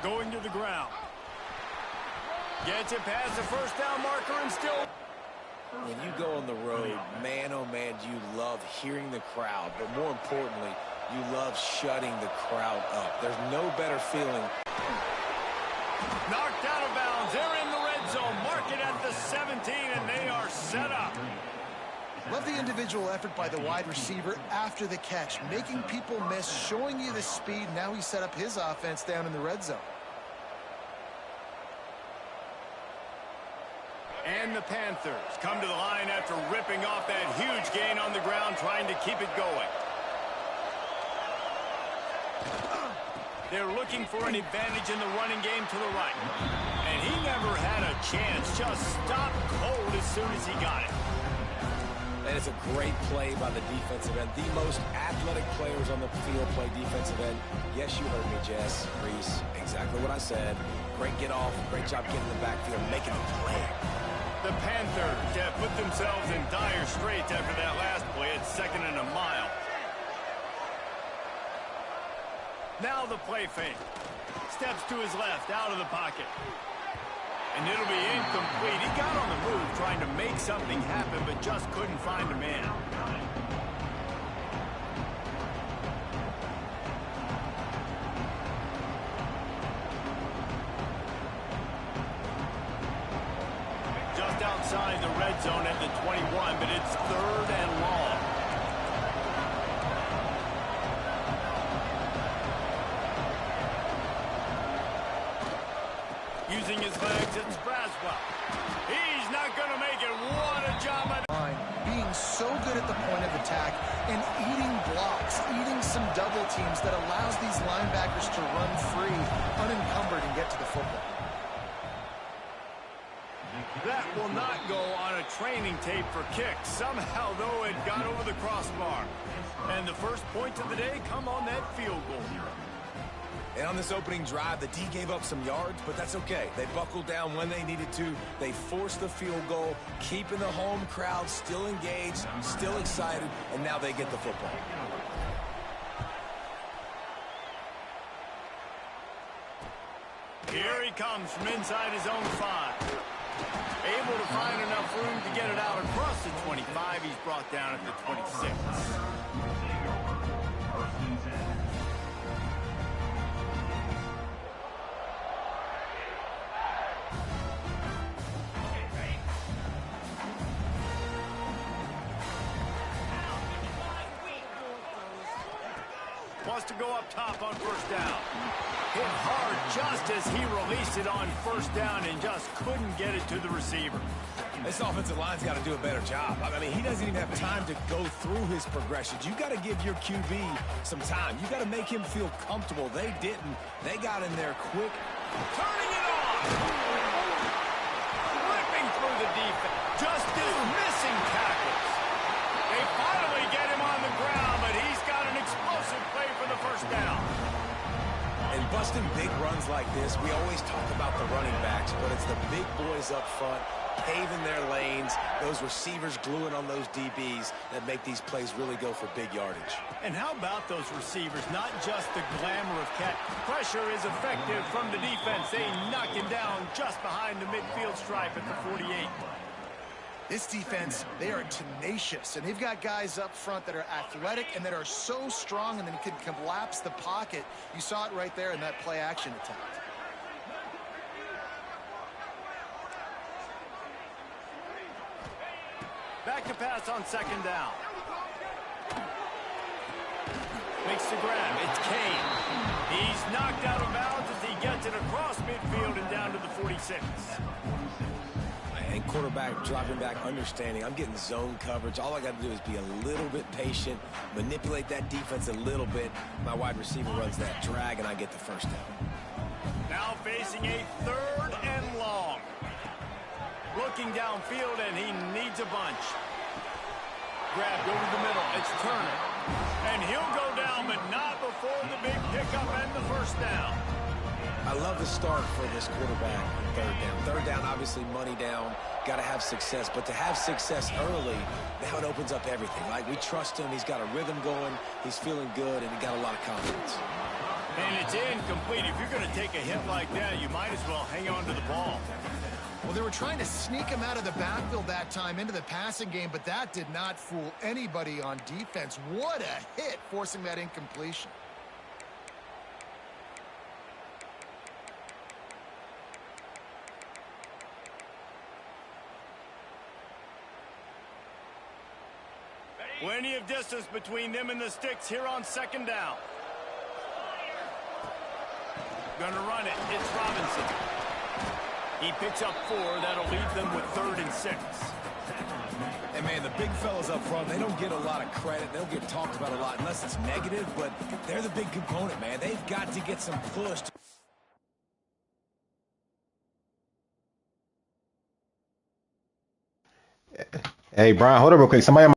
going to the ground. Gets it past the first down marker and still... When you go on the road, man, oh man, do you love hearing the crowd. But more importantly, you love shutting the crowd up. There's no better feeling. Knocked out of bounds. They're in the red zone. Mark it at the 17, and they are set up. Love the individual effort by the wide receiver after the catch, making people miss, showing you the speed. Now he set up his offense down in the red zone. And the Panthers come to the line after ripping off that huge gain on the ground, trying to keep it going. They're looking for an advantage in the running game to the right. And he never had a chance. Just stopped cold as soon as he got it. And it's a great play by the defensive end. The most athletic players on the field play defensive end. Yes, you heard me, Jess, Reese. Exactly what I said. Great get off. Great job getting in the backfield, making a play. The Panthers have put themselves in dire straits after that last play at 2nd and a mile. Now the play fake. Steps to his left, out of the pocket. And it'll be incomplete. He got on the move trying to make something happen, but just couldn't find a man. Just outside the red zone at the 21, but it's 3rd and long. Using his legs, it's Braswell. He's not going to make it. What a job by being so good at the point of attack and eating blocks, eating some double teams that allows these linebackers to run free, unencumbered, and get to the football. That will not go on a training tape for kicks. Somehow, though, it got over the crossbar. And the first points of the day come on that field goal. And on this opening drive, the D gave up some yards, but that's okay. They buckled down when they needed to. They forced the field goal, keeping the home crowd still engaged, still excited, and now they get the football. Here he comes from inside his own 5. Able to find enough room to get it out across the 25. He's brought down at the 26. Wants to go up top on 1st down. Hit hard just as he released it on 1st down and just couldn't get it to the receiver. This offensive line's got to do a better job. I mean, he doesn't even have time to go through his progressions. You got to give your QB some time. You got to make him feel comfortable. They didn't. They got in there quick. Turning it on! Ripping through the defense. Just missing tackles. They finally get him on the ground, but he's got an explosive play for the 1st down. And busting big runs like this, we always talk about the running backs, but it's the big boys up front, paving their lanes, those receivers gluing on those DBs that make these plays really go for big yardage. And how about those receivers? Not just the glamour of catch. Pressure is effective from the defense. They knock him down just behind the midfield stripe at the 48. This defense, they are tenacious, and they've got guys up front that are athletic and that are so strong and then can collapse the pocket. You saw it right there in that play-action attempt. Back to pass on 2nd down. Makes the grab. It's Kane. He's knocked out of bounds as he gets it across midfield and down to the 46. And quarterback dropping back, understanding I'm getting zone coverage. All I got to do is be a little bit patient, manipulate that defense a little bit. My wide receiver runs that drag, and I get the 1st down. Now facing a 3rd and long. Looking downfield, and he needs a bunch. Grabbed over the middle. It's Turner. And he'll go down, but not before the big pickup and the 1st down. I love the start for this quarterback on 3rd down. 3rd down, obviously money down, got to have success. But to have success early, now it opens up everything. Like, we trust him. He's got a rhythm going. He's feeling good, and he got a lot of confidence. And it's incomplete. If you're going to take a hit like that, you might as well hang on to the ball. Well, they were trying to sneak him out of the backfield that time into the passing game, but that did not fool anybody on defense. What a hit, forcing that incompletion. Plenty of distance between them and the sticks here on second down. Gonna run it. It's Robinson. He picks up 4. That'll leave them with 3rd and 6. Hey, man, the big fellas up front, they don't get a lot of credit. They don't get talked about a lot unless it's negative, but they're the big component, man. They've got to get some push. Hey, Brian, hold up real quick. Somebody.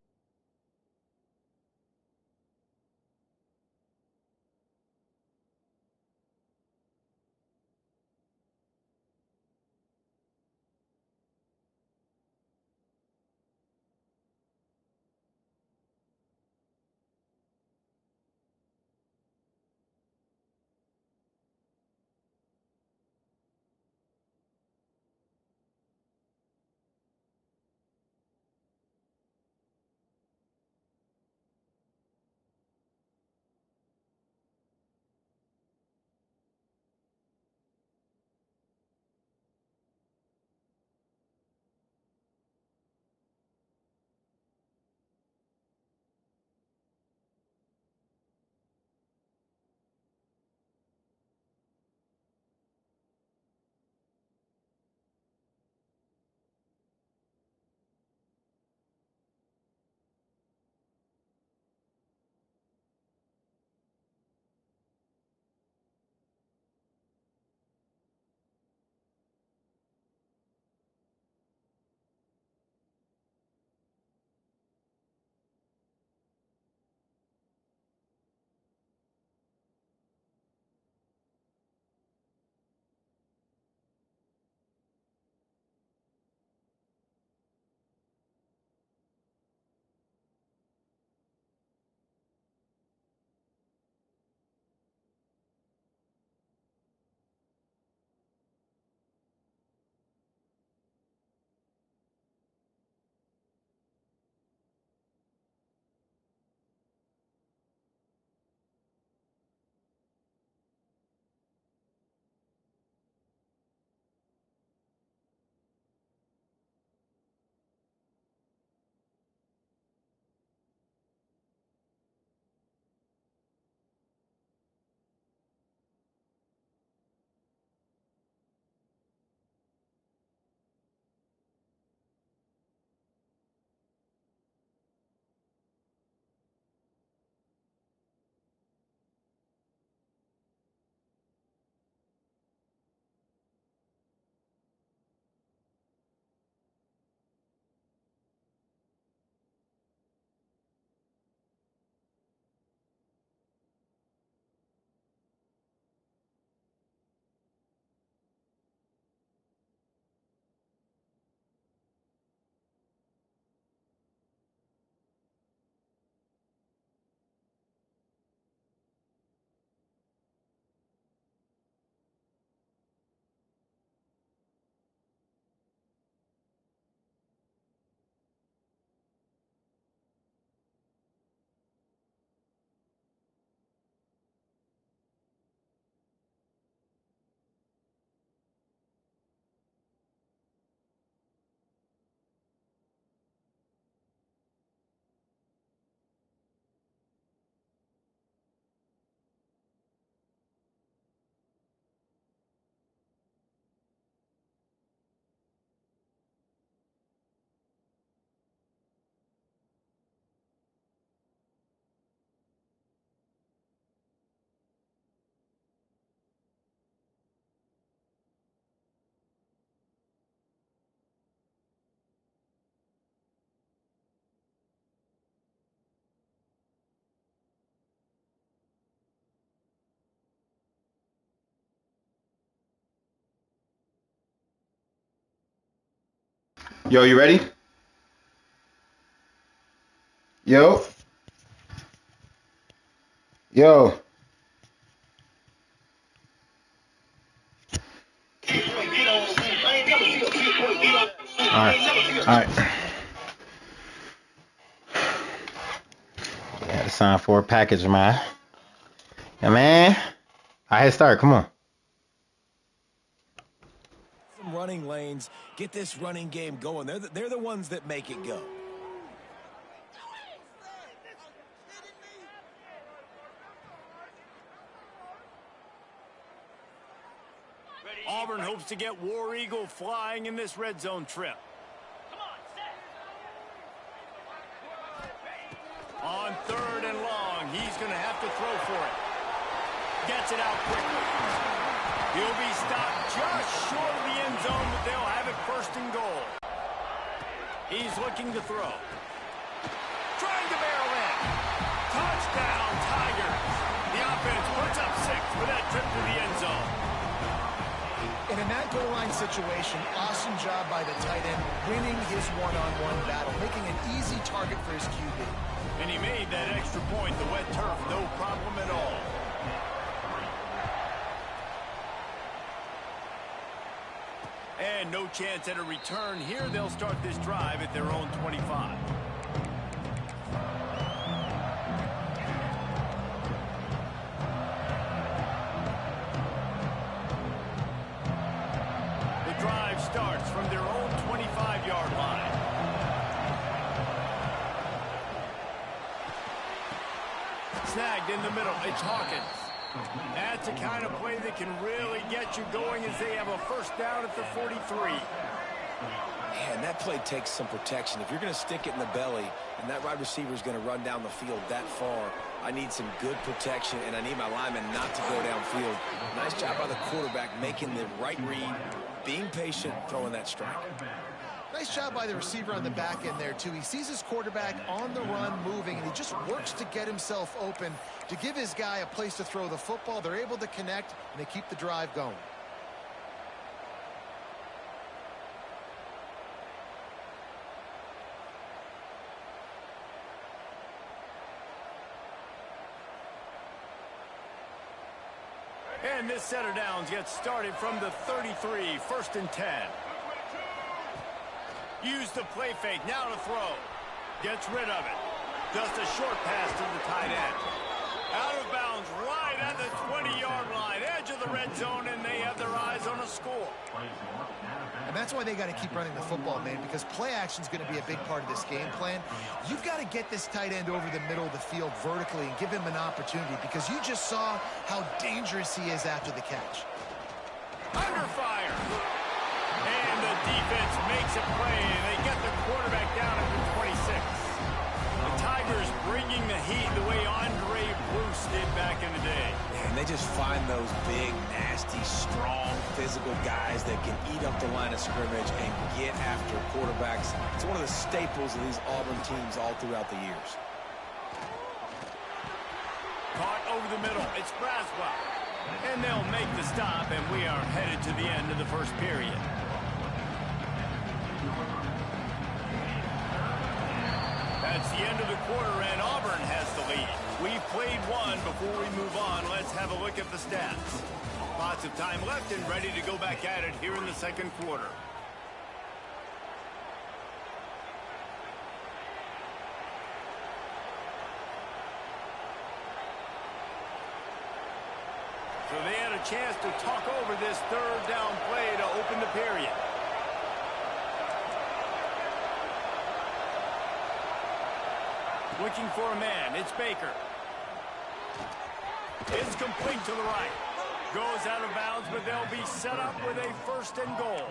Yo, you ready? Yo, yo. to sign for a package, man. Yeah, man. I had start. Come on. Some running lanes. Get this running game going. They're the ones that make it go. Auburn hopes to get War Eagle flying in this red zone trip. On 3rd and long, he's going to have to throw for it. Gets it out quickly. He'll be stopped just short of the end zone, but they'll have it 1st and goal. He's looking to throw. Trying to barrel in. Touchdown, Tigers. The offense puts up 6 for that trip to the end zone. And in that goal line situation, awesome job by the tight end, winning his one-on-one battle, making an easy target for his QB. And he made that extra point, the wet turf, no problem at all. And no chance at a return here. They'll start this drive at their own 25. Starts from their own 25-yard line. Snagged in the middle. It's Hawkins. That's the kind of play that can really get you going as they have a 1st down at the 43. Man, that play takes some protection. If you're going to stick it in the belly and that wide receiver is going to run down the field that far, I need some good protection, and I need my lineman not to go downfield. Nice job by the quarterback making the right read, being patient, throwing that strike. Nice job by the receiver on the back end there, too. He sees his quarterback on the run moving, and he just works to get himself open to give his guy a place to throw the football. They're able to connect, and they keep the drive going. And this set of downs gets started from the 33, 1st and 10. Use the play fake, now to throw. Gets rid of it. Just a short pass to the tight end. Out of bounds right at the 20-yard line. Edge of the red zone, and they have their eyes on a score. And that's why they got to keep running the football, man, because play action is going to be a big part of this game plan. You've got to get this tight end over the middle of the field vertically and give him an opportunity, because you just saw how dangerous he is after the catch. Under fire. And the defense makes a play, and they get the quarterback down at the 26. The Tigers bringing the heat the way Andre Bruce did back in the day. And they just find those big, nasty, strong, physical guys that can eat up the line of scrimmage and get after quarterbacks. It's one of the staples of these Auburn teams all throughout the years. Caught over the middle. It's Braswell. And they'll make the stop, and we are headed to the end of the 1st period. That's the end of the quarter, and Auburn has the lead. We've played one. Before we move on, let's have a look at the stats. Lots of time left and ready to go back at it here in the 2nd quarter. So they had a chance to talk over this 3rd down play to open the period. Looking for a man. It's Baker. It's complete to the right. Goes out of bounds, but they'll be set up with a 1st and goal.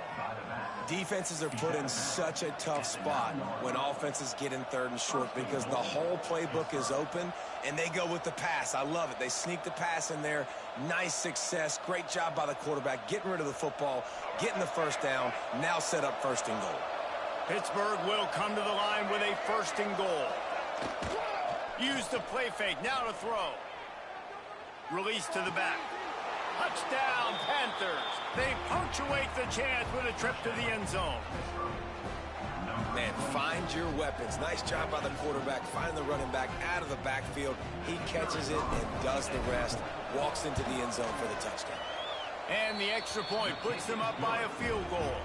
Defenses are put in such a tough spot when offenses get in 3rd and short, because the whole playbook is open, and they go with the pass. I love it. They sneak the pass in there. Nice success. Great job by the quarterback getting rid of the football, getting the 1st down, now set up 1st and goal. Pittsburgh will come to the line with a 1st and goal. Use the play fake, now to throw. Release to the back. Touchdown, Panthers. They punctuate the chance with a trip to the end zone. Man, find your weapons. Nice job by the quarterback. Find the running back out of the backfield. He catches it and does the rest. Walks into the end zone for the touchdown. And the extra point puts them up by a field goal.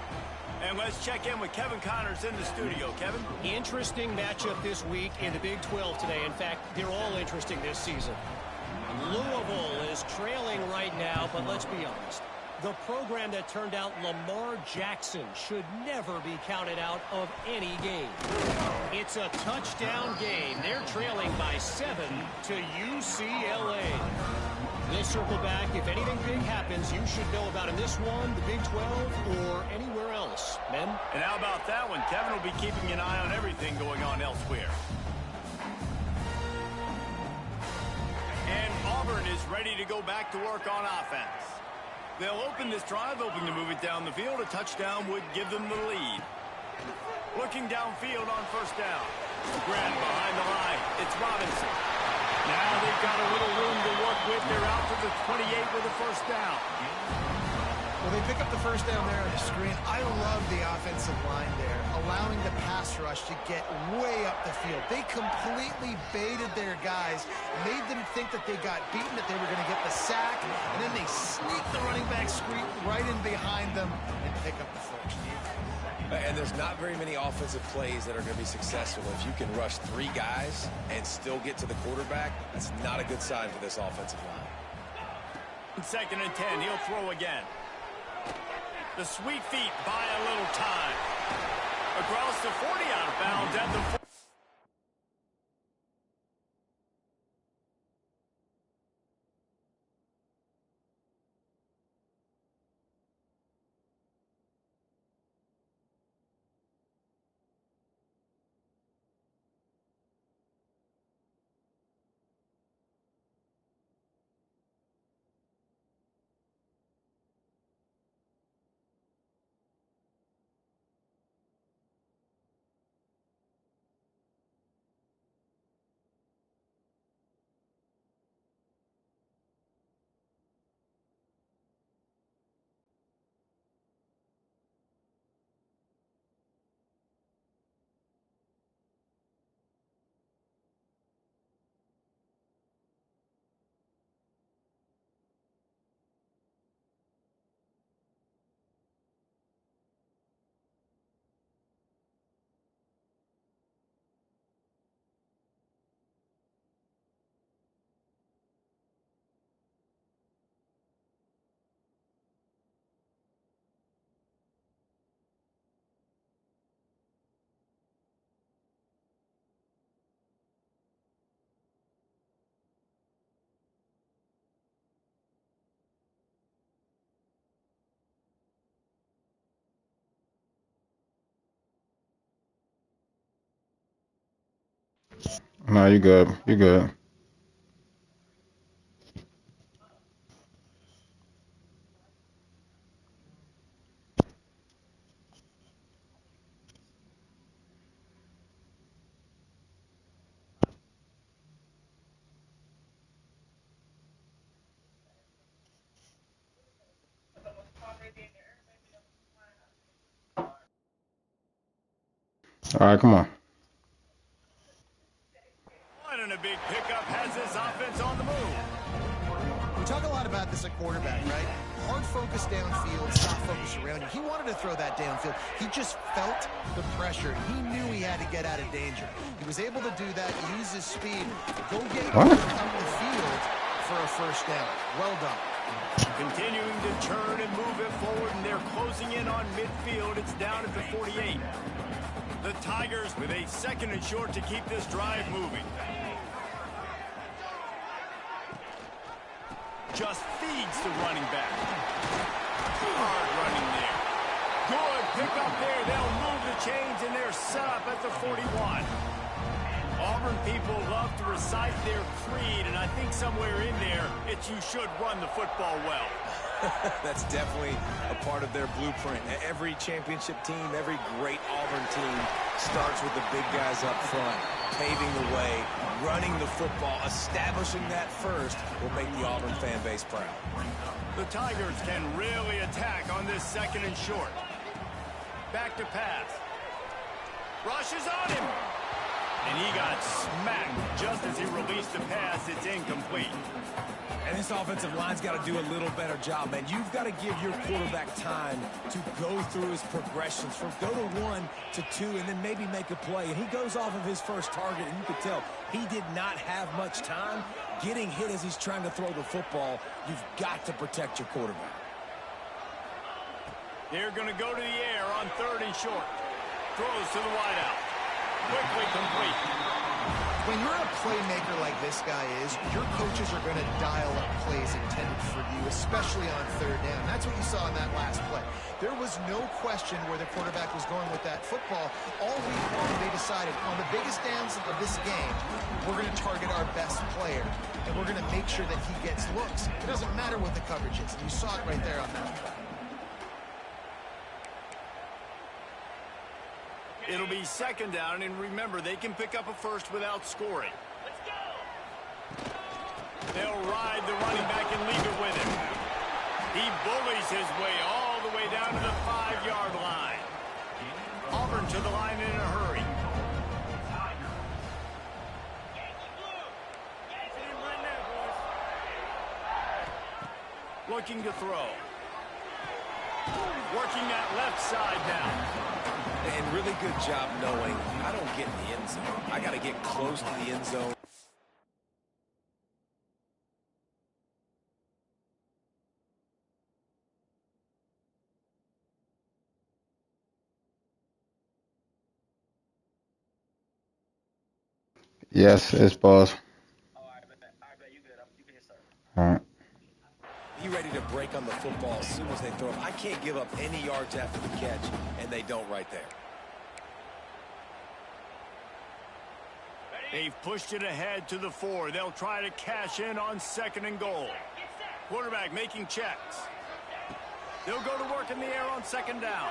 And let's check in with Kevin Connors in the studio. Kevin? Interesting matchup this week in the Big 12 today. In fact, they're all interesting this season. Louisville is trailing right now, but let's be honest. The program that turned out Lamar Jackson should never be counted out of any game. It's a touchdown game. They're trailing by 7 to UCLA. We'll circle back. If anything big happens, you should know about in this one, the Big 12, or anywhere else. Men? And how about that one? Kevin will be keeping an eye on everything going on elsewhere. And Auburn is ready to go back to work on offense. They'll open this drive, hoping to move it down the field. A touchdown would give them the lead. Looking downfield on first down. Grab behind the line. It's Robinson. Now they've got a little room to work with. They're out to the 28 with a first down. Well, they pick up the first down there on the screen. I love the offensive line there, allowing the pass rush to get way up the field. They completely baited their guys, made them think that they got beaten, that they were going to get the sack, and then they sneak the running back screen right in behind them and pick up the first. And there's not very many offensive plays that are going to be successful. If you can rush 3 guys and still get to the quarterback, that's not a good sign for this offensive line. 2nd and 10, he'll throw again. The sweet feet buy a little time. Across the 40, out of bounds at the 40. No, you good. You good. All right, come on. And a big pickup has his offense on the move. We talk a lot about this at quarterback, right? Hard focus downfield, soft focus around you. He wanted to throw that downfield. He just felt the pressure. He knew he had to get out of danger. He was able to do that, use his speed, go get up the field for a first down. Well done. Continuing to turn and move it forward, and they're closing in on midfield. It's down at the 48. The Tigers with a 2nd and short to keep this drive moving. Just feeds the running back. Hard running there. Good pick up there. They'll move the chains, and they're set up at the 41. Auburn people love to recite their creed, and I think somewhere in there, it's you should run the football well. That's definitely a part of their blueprint. Every championship team, every great Auburn team starts with the big guys up front, paving the way, running the football, establishing that first will make the Auburn fan base proud. The Tigers can really attack on this 2nd and short. Back to pass. Rushes on him. And he got smacked just as he released the pass. It's incomplete. And this offensive line's got to do a little better job, man. You've got to give your quarterback time to go through his progressions from go to 1 to 2 and then maybe make a play. And he goes off of his first target, and you could tell he did not have much time getting hit as he's trying to throw the football. You've got to protect your quarterback. They're going to go to the air on 3rd and short. Throws to the wideout. Quickly complete. When you're a playmaker like this guy is, your coaches are going to dial up plays intended for you, especially on 3rd down. That's what you saw in that last play. There was no question where the quarterback was going with that football. All week long, they decided on the biggest downs of this game, we're going to target our best player, and we're going to make sure that he gets looks. It doesn't matter what the coverage is. And you saw it right there on that play. It'll be 2nd down, and remember, they can pick up a first without scoring. Let's go! They'll ride the running back and leave it with him. He bullies his way all the way down to the 5-yard line. Auburn to the line in a hurry. Looking to throw. Working that left side now. And really good job knowing I don't get in the end zone. I got to get close to the end zone. Yes, it's boss. All right. Be ready to break on the football as soon as they throw it. I can't give up any yards after the catch, and they don't right there. They've pushed it ahead to the 4. They'll try to cash in on 2nd and goal. Quarterback making checks. They'll go to work in the air on 2nd down.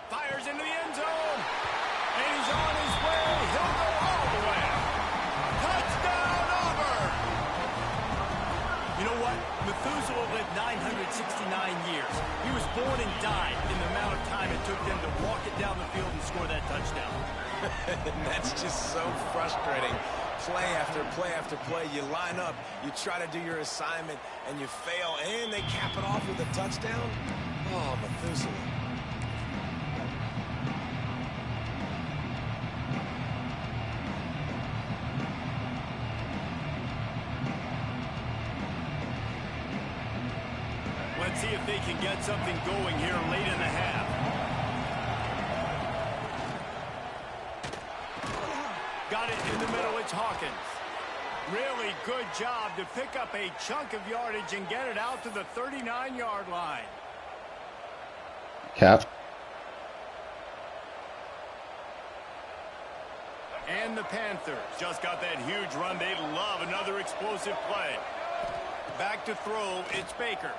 Fires into the end zone. And he's on his way. He'll go all the way. Touchdown, Auburn! You know what? Methuselah lived 969 years. He was born and died in the amount of time it took them to walk it down the field and score that touchdown. That's just so frustrating. Play after play after play. You line up, you try to do your assignment, and you fail, and they cap it off with a touchdown? Oh, Methuselah. Let's see if they can get something going here late in the half. Got it in the middle, it's Hawkins. Really good job to pick up a chunk of yardage and get it out to the 39-yard line. Cap. And the Panthers just got that huge run. They love another explosive play. Back to throw, it's Baker.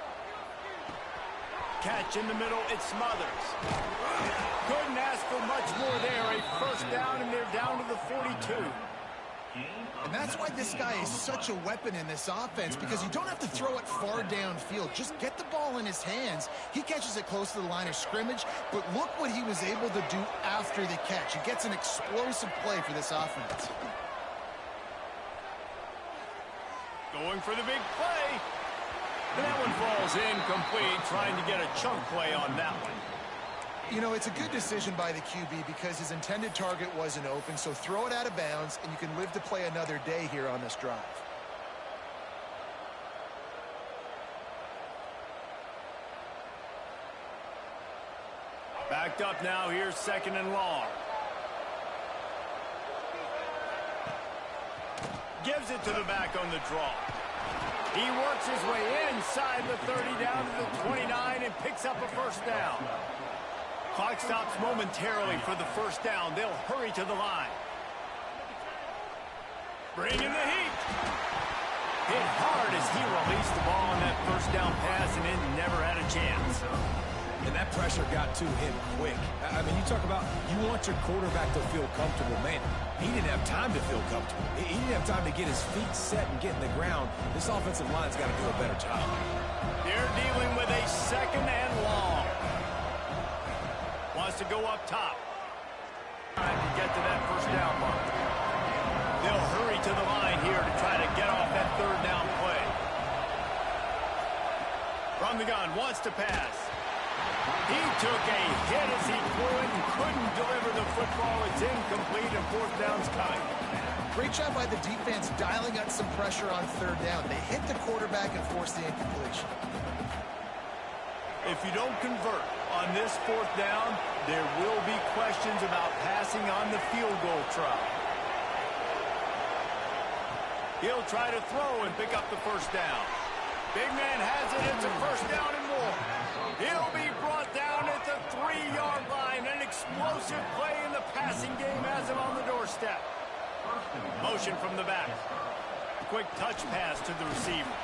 Catch in the middle, it's Smothers. Couldn't ask for much more there. A 1st down, and they're down to the 42. And that's why this guy is such a weapon in this offense, because you don't have to throw it far downfield. Just get the ball in his hands. He catches it close to the line of scrimmage, but look what he was able to do after the catch. He gets an explosive play for this offense. Going for the big play. That one falls incomplete, trying to get a chunk play on that one. You know, it's a good decision by the QB because his intended target wasn't open, so throw it out of bounds, and you can live to play another day here on this drive. Backed up now, here's 2nd and long. Gives it to the back on the draw. He works his way inside the 30 down to the 29 and picks up a 1st down. Clock stops momentarily for the 1st down. They'll hurry to the line. Bring in the heat. Hit hard as he released the ball on that 1st down pass, and it never had a chance. And that pressure got to him quick. I mean, you talk about you want your quarterback to feel comfortable. Man, he didn't have time to feel comfortable. He didn't have time to get his feet set and get in the ground. This offensive line's got to do a better job. They're dealing with a 2nd and long. Wants to go up top. Trying to get to that 1st down mark. They'll hurry to the line here to try to get off that third down play. From the gun, wants to pass. He took a hit as he threw it and couldn't deliver the football. It's incomplete and fourth down's coming. Great job by the defense dialing up some pressure on third down. They hit the quarterback and forced the incompletion. If you don't convert on this fourth down, there will be questions about passing on the field goal try. He'll try to throw and pick up the first down. Big man has it. It's a first down and more. He'll be brought down at the 3-yard line. An explosive play in the passing game has him on the doorstep. Motion from the back. Quick touch pass to the receiver.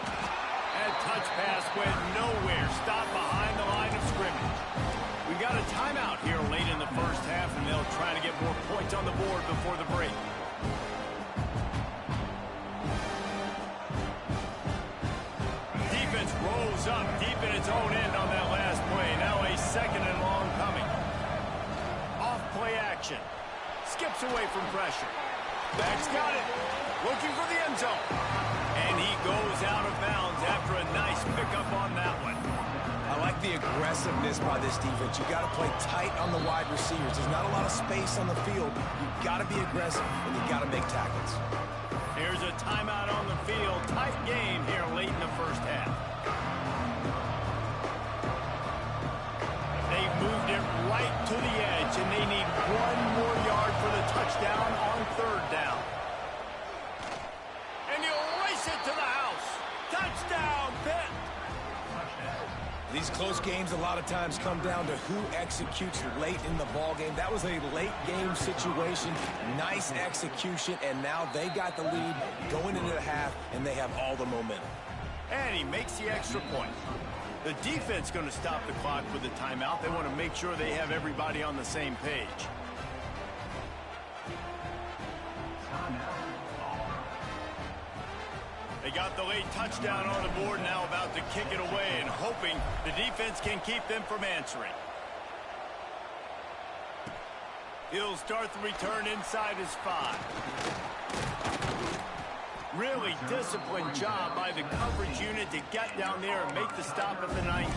And touch pass went nowhere. Stopped behind the line of scrimmage. We got a timeout here late in the first half, and they'll try to get more points on the board before the break. Defense rolls up deep in its own end on that last play. Now a second and long coming. Off play action. Skips away from pressure. Back's got it. Looking for the end zone. And he goes out of bounds after a nice pickup on that one. I like the aggressiveness by this defense. You got to play tight on the wide receivers. There's not a lot of space on the field. You got to be aggressive, and you got to make tackles. Here's a timeout on the field. Tight game here late in the first half. They've moved it right to the edge, and they need one more yard for the touchdown on third down. And he'll race it to the house. Touchdown, Pitt. These close games a lot of times come down to who executes late in the ball game. That was a late game situation. Nice execution, and now they got the lead going into the half, and they have all the momentum. And he makes the extra point. The defense going to stop the clock with the timeout. They want to make sure they have everybody on the same page. They got the late touchdown on the board, now about to kick it away and hoping the defense can keep them from answering. He'll start the return inside his 5. Really disciplined job by the coverage unit to get down there and make the stop at the 19.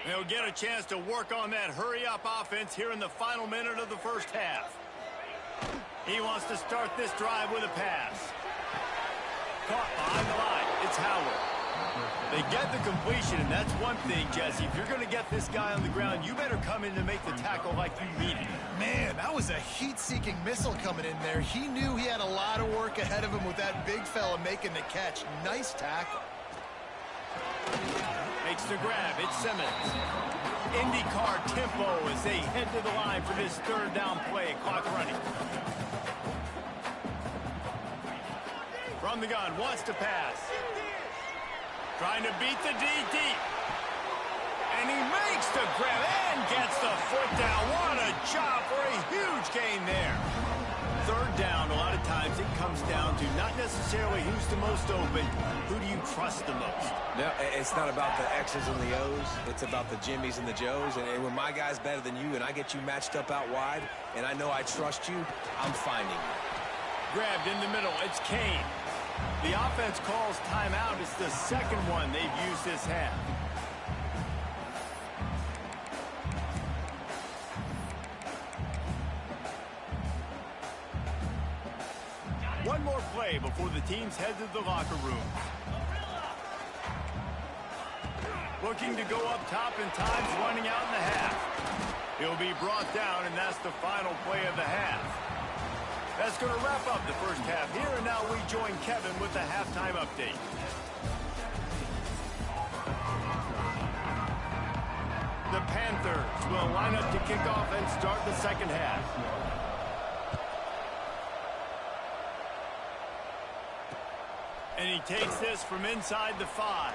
They'll get a chance to work on that hurry-up offense here in the final minute of the first half. He wants to start this drive with a pass. Caught behind the line. It's Howard. They get the completion, and that's one thing, Jesse. If you're going to get this guy on the ground, you better come in to make the tackle like you mean it. Man, that was a heat-seeking missile coming in there. He knew he had a lot of work ahead of him with that big fella making the catch. Nice tackle. Makes the grab. It's Simmons. IndyCar tempo as they head to the line for this third down play. Clock running. From the gun, wants to pass. Trying to beat the D deep. And he makes the grab and gets the foot down. What a job for a huge gain there. Third down, a lot of times it comes down to not necessarily who's the most open, who do you trust the most? No, it's not about the X's and the O's. It's about the Jimmies and the Joes. And when my guy's better than you and I get you matched up out wide and I know I trust you, I'm finding you. Grabbed in the middle. It's Kane. The offense calls timeout. It's the second one they've used this half. One more play before the teams head to the locker room. Looking to go up top, and time's running out in the half. He'll be brought down, and that's the final play of the half. That's going to wrap up the first half here, and now we join Kevin with the halftime update. The Panthers will line up to kick off and start the second half. And he takes this from inside the 5.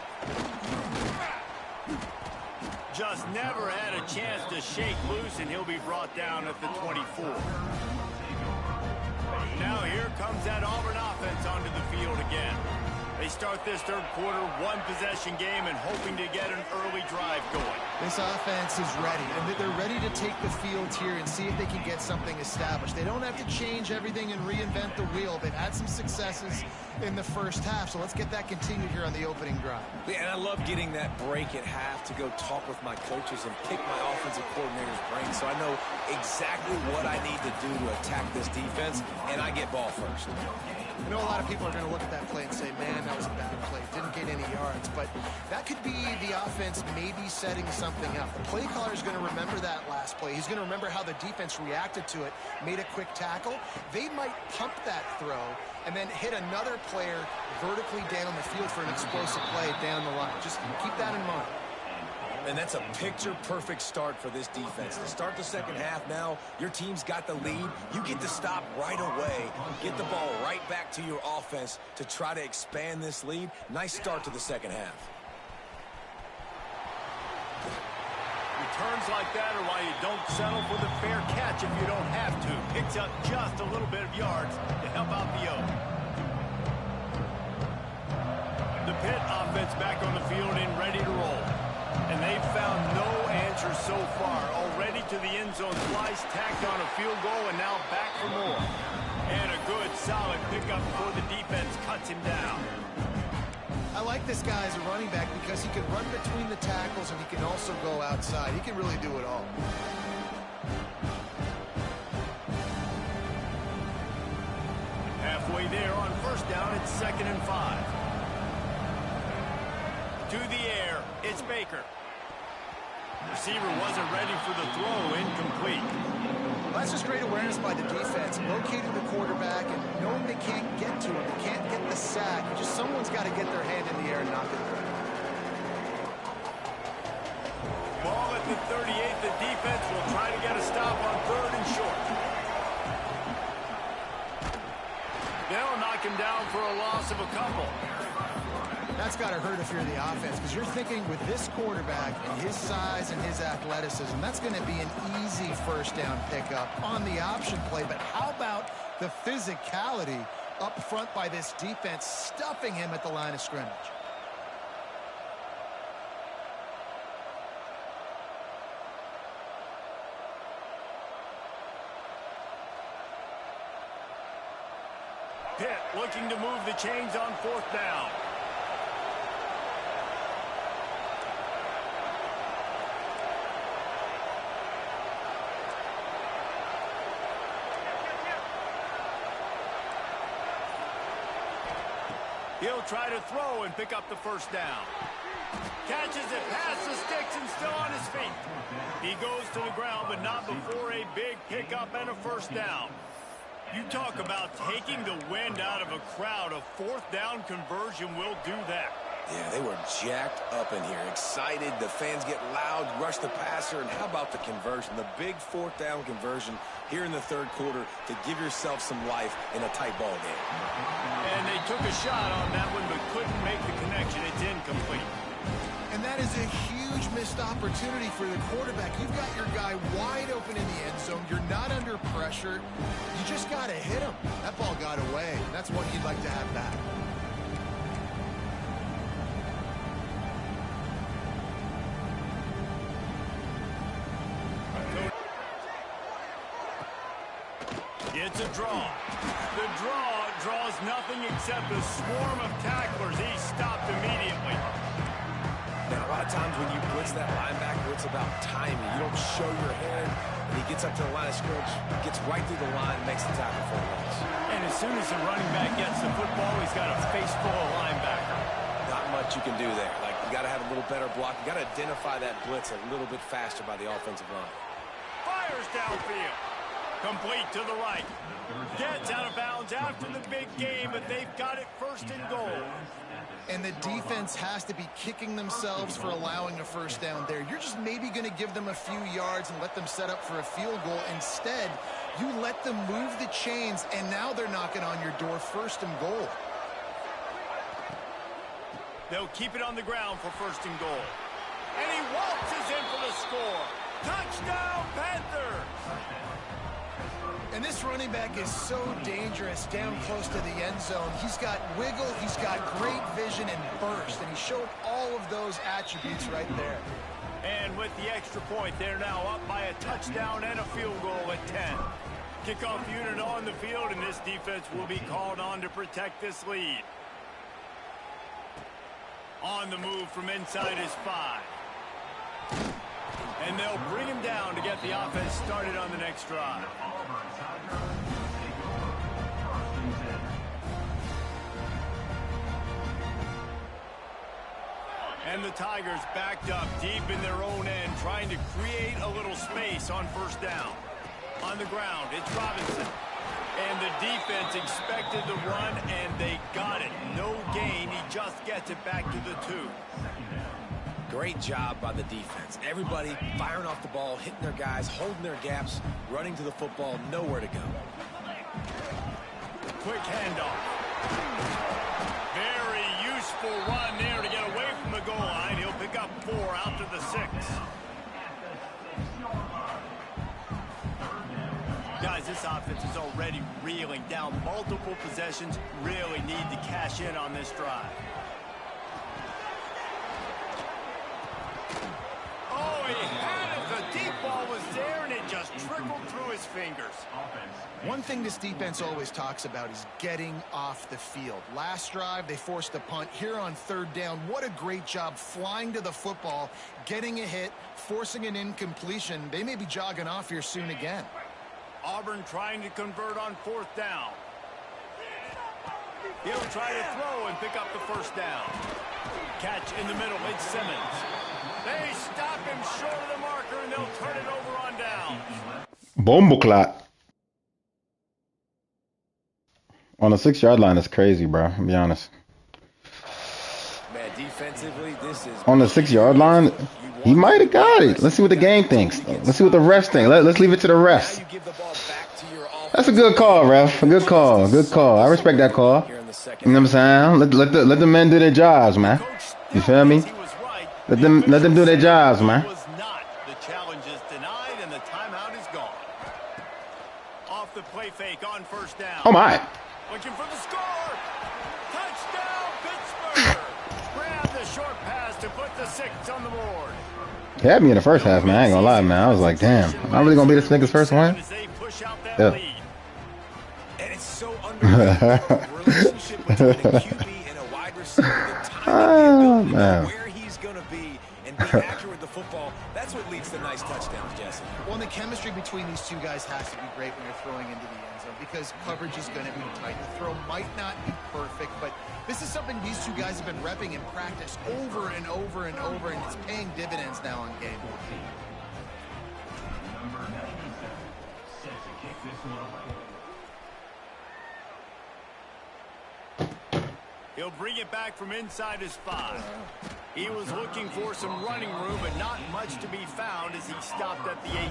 Just never had a chance to shake loose, and he'll be brought down at the 24. Now here comes that Auburn offense onto the field again. They start this third quarter, one-possession game, and hoping to get an early drive going. This offense is ready, and they're ready to take the field here and see if they can get something established. They don't have to change everything and reinvent the wheel. They've had some successes in the first half, so let's get that continued here on the opening drive. Yeah, and I love getting that break at half to go talk with my coaches and pick my offensive coordinator's brain so I know exactly what I need to do to attack this defense, and I get ball first. I know a lot of people are going to look at that play and say, man, that was a bad play. Didn't get any yards. But that could be the offense maybe setting something up. The play caller is going to remember that last play. He's going to remember how the defense reacted to it, made a quick tackle. They might pump that throw and then hit another player vertically down the field for an explosive play down the line. Just keep that in mind. And that's a picture-perfect start for this defense. To start the second half now, your team's got the lead. You get to stop right away, get the ball right back to your offense to try to expand this lead. Nice start to the second half. Returns like that are why you don't settle for the fair catch if you don't have to. Picks up just a little bit of yards to help out the O. The Pitt offense back on the field and ready to roll. And they've found no answer so far. Already to the end zone twice, tacked on a field goal, and now back for more. And a good, solid pickup before the defense cuts him down. I like this guy as a running back because he can run between the tackles and he can also go outside. He can really do it all. Halfway there on first down, it's 2nd and 5. To the air, it's Baker. Receiver wasn't ready for the throw, incomplete. Well, that's just great awareness by the defense, locating the quarterback and knowing they can't get to him. They can't get the sack. Someone's got to get their hand in the air and knock it through. Ball at the 38. The defense will try to get a stop on 3rd and short. They'll knock him down for a loss of a couple. That's got to hurt if you're the offense, because you're thinking with this quarterback and his size and his athleticism, that's going to be an easy first down pickup on the option play. But how about the physicality up front by this defense, stuffing him at the line of scrimmage? Pitt looking to move the chains on 4th down. He'll try to throw and pick up the first down. Catches it past the sticks and still on his feet. He goes to the ground, but not before a big pickup and a first down. You talk about taking the wind out of a crowd. A 4th down conversion will do that. Yeah, they were jacked up in here, excited. The fans get loud, rush the passer, and how about the conversion? The big 4th down conversion here in the 3rd quarter to give yourself some life in a tight ball game. And they took a shot on that one, but couldn't make the connection. It's incomplete. And that is a huge missed opportunity for the quarterback. You've got your guy wide open in the end zone. You're not under pressure. You just got to hit him. That ball got away. That's what you'd like to have back. It's a draw. The draw draws nothing except a swarm of tacklers. He's stopped immediately. Now, a lot of times when you blitz that linebacker, it's about timing. You don't show your hand, and he gets up to the line of scrimmage, gets right through the line, and makes the tackle for a loss. And as soon as the running back gets the football, he's got a face full of linebacker. Not much you can do there. Like, you got to have a little better block. You got to identify that blitz a little bit faster by the offensive line. Fires downfield. Complete to the right. Gets out of bounds after the big game, but they've got it 1st and goal. And the defense has to be kicking themselves for allowing a first down there. You're just maybe going to give them a few yards and let them set up for a field goal. Instead, you let them move the chains, and now they're knocking on your door 1st and goal. They'll keep it on the ground for 1st and goal. And he waltzes in for the score. Touchdown, Panthers! And this running back is so dangerous down close to the end zone. He's got wiggle, he's got great vision and burst, and he showed all of those attributes right there. And with the extra point, they're now up by a touchdown and a field goal at 10. Kickoff unit on the field, and this defense will be called on to protect this lead. On the move from inside is 5. And they'll bring him down to get the offense started on the next drive. And the Tigers backed up deep in their own end, trying to create a little space on first down. On the ground, it's Robinson. And the defense expected the run, and they got it. No gain. He just gets it back to the 2. Great job by the defense. Everybody firing off the ball, hitting their guys, holding their gaps, running to the football, nowhere to go. Quick handoff. Very useful run there to get away from the goal line. He'll pick up 4 out to the 6. Guys, this offense is already reeling down multiple possessions. Really need to cash in on this drive. Oh, he had it. The deep ball was there, and it just trickled through his fingers. One thing this defense always talks about is getting off the field. Last drive, they forced a punt. Here on third down, what a great job flying to the football, getting a hit, forcing an incompletion. They may be jogging off here soon again. Auburn trying to convert on fourth down. He'll try to throw and pick up the first down. Catch in the middle, it's Simmons. They stop him short of the marker, and they'll turn it over on down. Bomboclat. On the 6-yard line, that's crazy, bro. I'll be honest. Man, defensively, this is... On the 6-yard line, he might have got it. Let's see what the game thinks. Let's see what the refs think. Let's leave it to the refs. That's a good call, ref. A good call. Good call. I respect that call. You know what I'm saying? Let the men do their jobs, man. You feel me? Let them do their jobs, man. The challenge is denied, and the timeout is gone. Off the play fake on first down. Oh my! Looking for the score. Touchdown, Pittsburgh. Grab the short pass to put the 6 on the board. He had me in the first half, man. I ain't gonna lie, man. I was like, damn. Am I really gonna be this nigga's first one? Yeah. And it's so underrated. Relationship between a QB and a wide receiver. The timing, the ability to know where he's going to be and be accurate with the football. That's what leads to nice touchdowns, Jesse. Well, and the chemistry between these two guys has to be great when you're throwing into the end zone because coverage is going to be tight. The throw might not be perfect, but this is something these two guys have been repping in practice over and over and over, and it's paying dividends now on game. He'll bring it back from inside his 5. He was looking for some running room, but not much to be found as he stopped at the 18.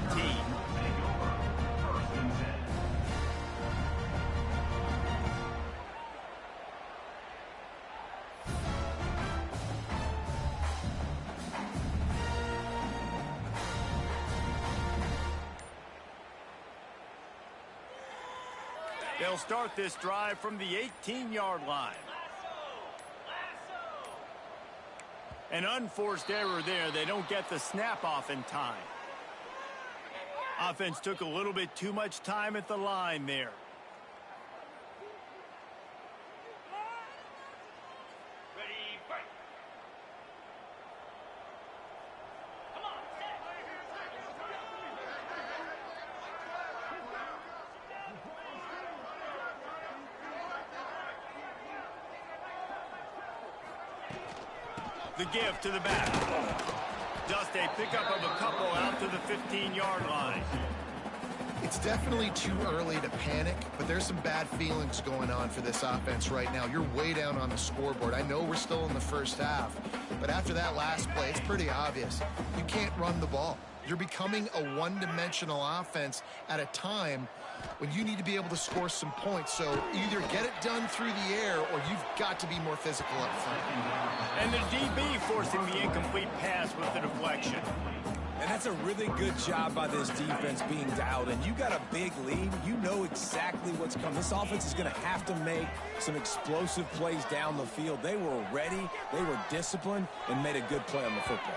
They'll start this drive from the 18-yard line. An unforced error there. They don't get the snap off in time. Offense took a little bit too much time at the line there. The give to the back. Just a pickup of a couple out to the 15-yard line. It's definitely too early to panic, but there's some bad feelings going on for this offense right now. You're way down on the scoreboard. I know we're still in the first half, but after that last play, it's pretty obvious. You can't run the ball. You're becoming a one-dimensional offense at a time when you need to be able to score some points. So either get it done through the air or you've got to be more physical up front. And the DB forcing the incomplete pass with the deflection. And that's a really good job by this defense being dialed in. You got a big lead. You know exactly what's coming. This offense is going to have to make some explosive plays down the field. They were ready, they were disciplined, and made a good play on the football.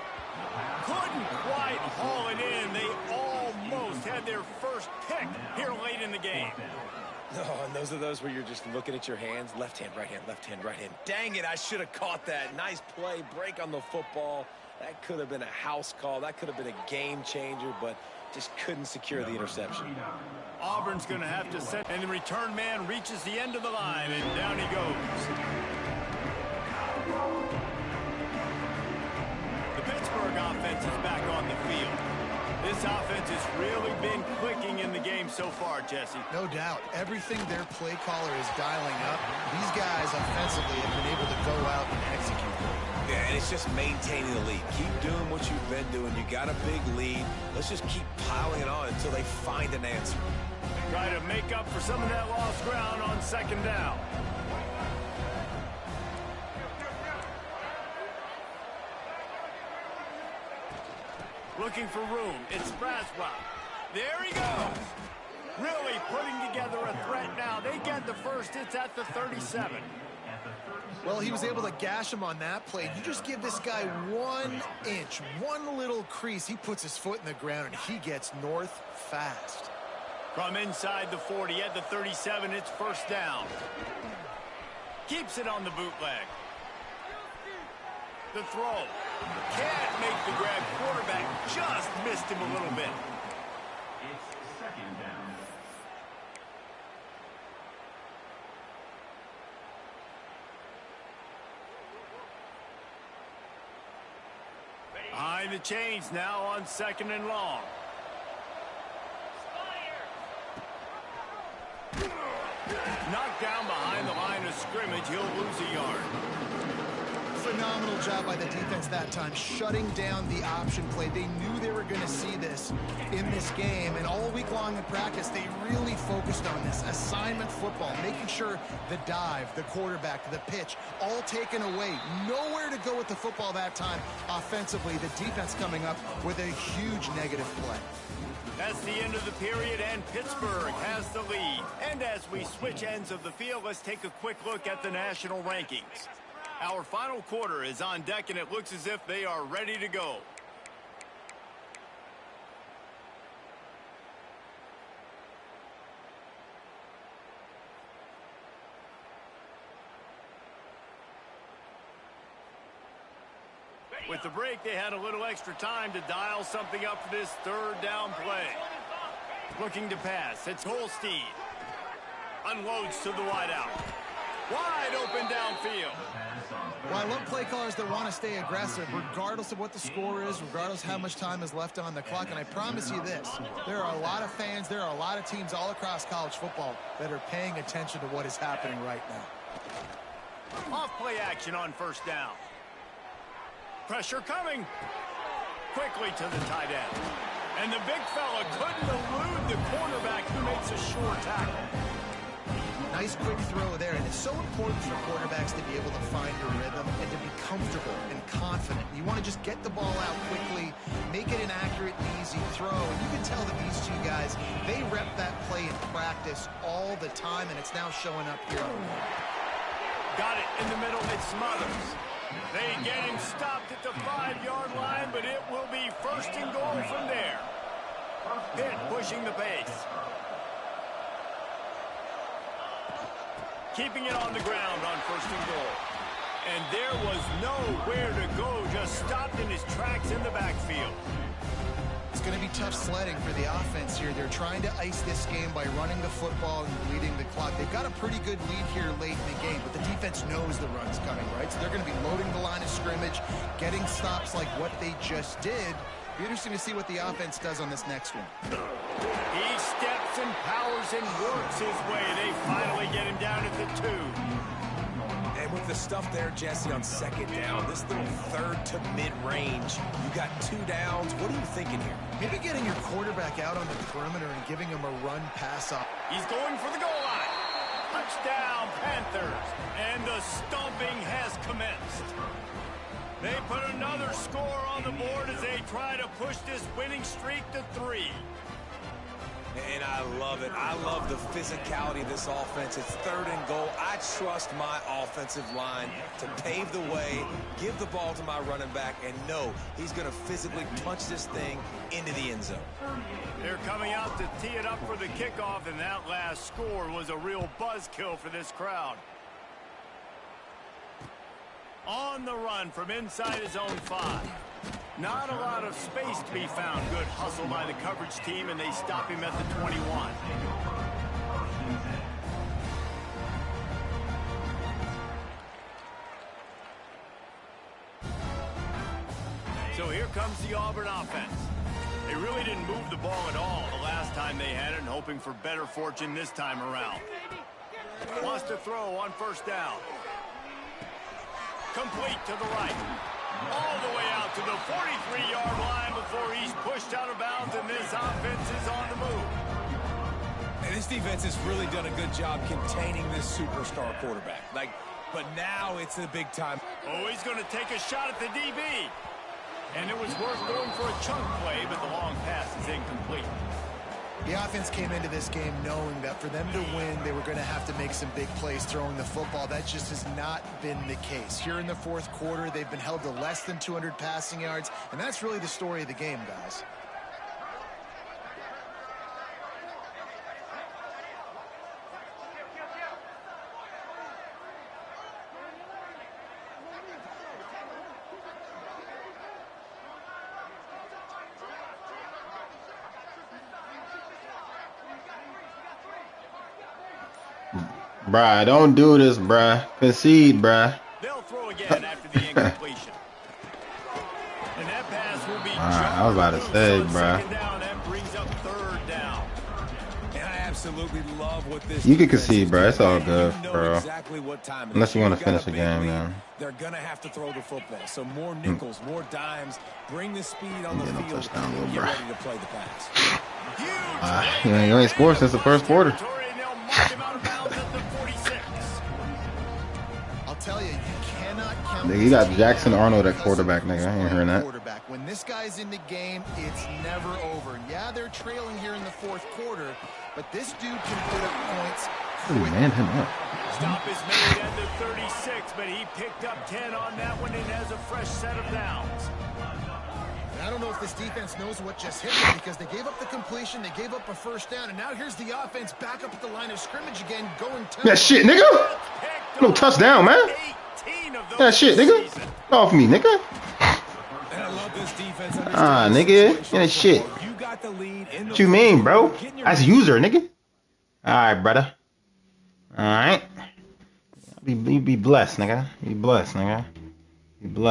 Couldn't quite haul it in. They almost had their first pick here late in the game. Oh, and those are those where you're just looking at your hands. Left hand, right hand, left hand, right hand. Dang it, I should have caught that. Nice play, break on the football. That could have been a house call. That could have been a game changer, but just couldn't secure the interception. Auburn's going to have to set, and the return man reaches the end of the line, and down he goes. The Pittsburgh offense is back on the field. This offense has really been clicking in the game so far, Jesse. No doubt. Everything their play caller is dialing up, these guys offensively have been able to go out and execute. Yeah, and it's just maintaining the lead. Keep doing what you've been doing. You got a big lead. Let's just keep piling it on until they find an answer. Try to make up for some of that lost ground on second down. Looking for room. It's Braswell. There he goes. Really putting together a threat now. They get the first. It's at the 37. Well, he was able to gash him on that play. You just give this guy 1 inch, one little crease. He puts his foot in the ground, and he gets north fast. From inside the 40 at the 37, it's first down. Keeps it on the bootleg. The throw. Can't make the grab. Quarterback just missed him a little bit. It's second down. Behind the chains now on second and long. Knocked down behind the line of scrimmage. He'll lose a yard. Phenomenal job by the defense that time, shutting down the option play. They knew they were going to see this in this game, and all week long in practice, they really focused on this. Assignment football, making sure the dive, the quarterback, the pitch, all taken away. Nowhere to go with the football that time offensively. The defense coming up with a huge negative play. That's the end of the period, and Pittsburgh has the lead. And as we switch ends of the field, let's take a quick look at the national rankings. Our final quarter is on deck, and it looks as if they are ready to go. With the break, they had a little extra time to dial something up for this third down play. Looking to pass. It's Holstein. Unloads to the wideout. Wide open downfield. Well, I love play callers that want to stay aggressive, regardless of what the score is, regardless how much time is left on the clock. And I promise you this, there are a lot of fans, there are a lot of teams all across college football that are paying attention to what is happening right now. Off play action on first down. Pressure coming. Quickly to the tight end. And the big fella couldn't elude the cornerback who makes a sure tackle. Nice quick throw there, and it's so important for quarterbacks to be able to find your rhythm and to be comfortable and confident. You want to just get the ball out quickly, make it an accurate, easy throw. And you can tell that these two guys, they rep that play in practice all the time, and it's now showing up here. Got it in the middle. It's Smothers. They get him stopped at the 5-yard line, but it will be first and goal from there. Pitt pushing the pace. Keeping it on the ground on first and goal. And there was nowhere to go, just stopped in his tracks in the backfield. It's going to be tough sledding for the offense here. They're trying to ice this game by running the football and bleeding the clock. They've got a pretty good lead here late in the game, but the defense knows the run's coming, right? So they're going to be loading the line of scrimmage, getting stops like what they just did. Be interesting to see what the offense does on this next one. He steps and powers and works his way. They finally get him down at the 2. And with the stuff there, Jesse, on second down, this little third to mid-range, you got 2 downs. What are you thinking here? Maybe getting your quarterback out on the perimeter and giving him a run pass up. He's going for the goal line. Touchdown, Panthers. And the stomping has commenced. They put another score on the board as they try to push this winning streak to 3. And I love it. I love the physicality of this offense. It's 3rd and goal. I trust my offensive line to pave the way, give the ball to my running back, and know he's going to physically punch this thing into the end zone. They're coming out to tee it up for the kickoff, and that last score was a real buzzkill for this crowd. On the run from inside his own 5. Not a lot of space to be found. Good hustle by the coverage team, and they stop him at the 21. So here comes the Auburn offense. They really didn't move the ball at all the last time they had it, and hoping for better fortune this time around. Wants to throw on 1st down. Complete to the right. All the way out to the 43-yard line before he's pushed out of bounds, and this offense is on the move. And this defense has really done a good job containing this superstar quarterback. But now it's the big time. Oh, he's going to take a shot at the DB. And it was worth going for a chunk play, but the long pass is incomplete. The offense came into this game knowing that for them to win, they were going to have to make some big plays throwing the football. That just has not been the case. Here in the 4th quarter, they've been held to less than 200 passing yards, and that's really the story of the game, guys. Bruh, don't do this, bruh. Concede, bruh. They'll throw again after the incompletion. And that pass will be I was about to say, bruh. down. That brings up 3rd down. And I absolutely love what this. You can concede, bruh. It's all good, You know bro. exactly what time it Unless is. you want to You've got finish a the big game, lead. man. They're going to have to throw the football. So more nickels, more dimes. Bring the speed on the Get no field. touchdown, little Get bro. ready to play the pass. Huge You ain't scored since the 1st quarter. and they'll mark him out of bounds at the 46. I'll tell you, you cannot count. Nigga, you got Jackson Arnold at quarterback, nigga. I ain't hearing that. When this guy's in the game, it's never over. Yeah, they're trailing here in the 4th quarter, but this dude can put up points. Ooh, man, him up. Stop is made at the 36, but he picked up 10 on that one and has a fresh set of downs. And I don't know if this defense knows what just hit them because they gave up the completion, they gave up a 1st down, and now here's the offense back up at the line of scrimmage again, going tempo. That shit, nigga. No touchdown, man. That shit, nigga. Get off me, nigga. And I love this defense. Nigga. That shit. You got the lead in the What you mean, bro? That's user, nigga. All right, brother. All right. Be blessed, nigga. Be blessed, nigga. Be blessed.